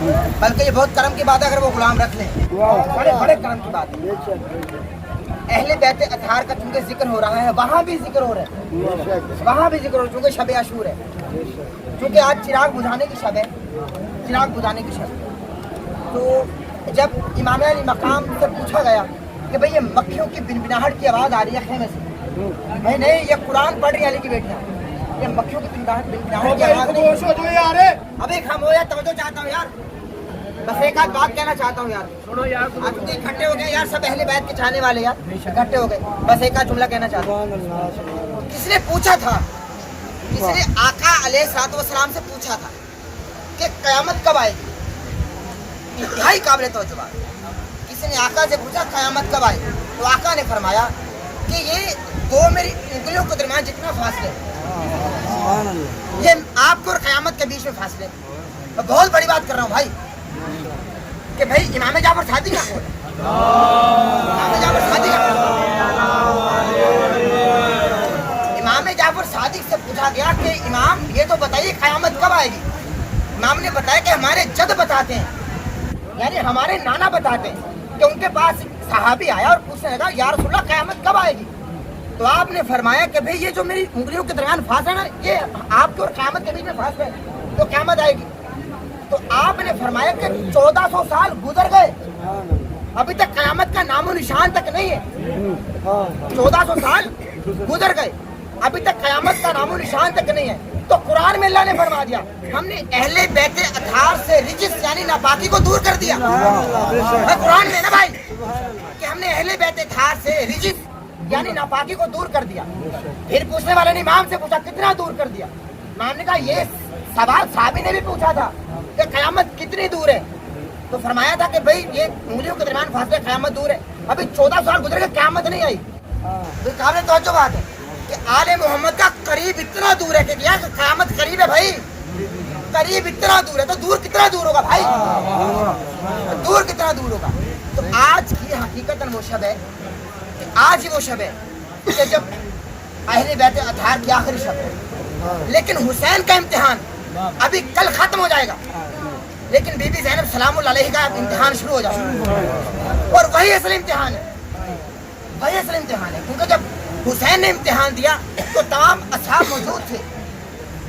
بلکہ یہ بہت کرم کی بات ہے اگر وہ غلام رکھ لیں، بڑے بڑے کرم کی بات ہے۔ اہل بیت اطہار کا چونکہ ذکر ہو رہا ہے، وہاں بھی ذکر ہو رہا ہے، وہاں بھی ذکر ہو رہا ہے، چونکہ شب عاشور ہے، چونکہ آج چراغ بجھانے کی شب ہے، چراغ بجھانے کی شب ہے۔ تو جب امام علی مقام سے پوچھا گیا کہ بھئی یہ مکھیوں کی بنبناہٹ کی آواز آ رہی ہے خیمے سے، بھائی نہیں یہ قرآن پڑھ رہی ہے علی کی بیٹیاں، یہ مکھیوں کی بنبناہٹ کی آواز نہیں۔ ابھی خاموش توجہ چاہتا ہوں یار، بس ایک آدھ بات کہنا چاہتا ہوں یار، سنو یار، آپ اکٹھے ہو گئے یار، سب اہل بیت کے چاہنے والے یار اکٹھے ہو گئے، بس ایک آدھ جملہ کہنا چاہتا ہوں۔ کس نے پوچھا تھا، کس نے آقا علیہ الصلوۃ والسلام سے پوچھا تھا کہ قیامت کب آئے گی؟ انتہائی قابل توجہ بات، کسی نے آقا سے پوچھا قیامت کب آئے گی، تو آقا نے فرمایا کہ یہ دو میری انگلیوں کے درمیان جتنا فاصلے، یہ آپ کو اور قیامت کے بیچ میں فاصلے، میں بہت بڑی بات کر رہا ہوں بھائی، کہ بھائی امام جعفر صادق کا قول ہے، امام جعفر صادق امام جعفر صادق سے پوچھا گیا کہ امام یہ تو بتائیے قیامت کب آئے گی؟ امام نے بتایا کہ ہمارے جد بتاتے ہیں، یعنی ہمارے نانا بتاتے ہیں، کہ ان کے پاس صحابی آیا اور پوچھنے لگا یا رسول اللہ قیامت کب آئے گی؟ تو آپ نے فرمایا کہ بھئی یہ جو میری انگلیوں کے درمیان فاصلہ ہے نا، یہ آپ کے اور قیامت کے بیچ میں فاصلہ ہے، تو قیامت آئے گی۔ تو آپ نے فرمایا کہ 1400 سال گزر گئے، ابھی تک قیامت کا نام و نشان تک نہیں ہے، 1400 سال گزر گئے، ابھی تک قیامت کا نام و نشان تک نہیں ہے۔ تو قرآن میں اللہ نے فرما دیا ہم نے اہل بیت اطہار سے رجس یعنی ناپاکی کو دور کر دیا، قرآن میں نا بھائی کہ ہم نے اہل بیت اطہار سے رجس یعنی ناپاکی کو دور کر دیا۔ پھر پوچھنے والے نے امام سے پوچھا کتنا دور کر دیا؟ امام نے کہا یہ سوال صحابی نے بھی پوچھا تھا کہ قیامت کتنی دور ہے، تو فرمایا تھا کہ بھئی یہ انگلیوں کے درمیان فاصلے قیامت دور ہے، ابھی 14 سال گزر گئے قیامت نہیں آئی۔ تو قابل توجہ بات ہے کہ آل محمد کا قریب اتنا دور ہے کہ قیامت قریب ہے بھائی، قریب اتنا دور ہے، تو دور کتنا دور ہوگا بھائی، دور کتنا دور ہوگا۔ تو آج کی حقیقتاً وہ شب ہے، آج ہی وہ شب ہے کہ جب اہل بیت اطہار کی آخری شب ہے، لیکن حسین کا امتحان ابھی کل ختم ہو جائے گا، لیکن بی بی زینب سلام اللہ علیہ کا امتحان شروع ہو جائے گا، اور وہی اصل امتحان ہے، وہی اصل امتحان ہے، کیونکہ جب حسین نے امتحان دیا تو تمام اصحاب موجود تھے،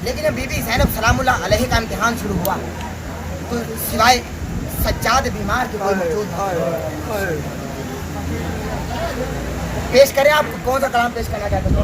لیکن جب بی بی زینب سلام اللہ علیہ کا امتحان شروع ہوا تو سوائے سجاد بیمار کے کوئی موجود نہیں۔ پیش کریں، آپ کون سا کلام پیش کرنا چاہتے ہیں؟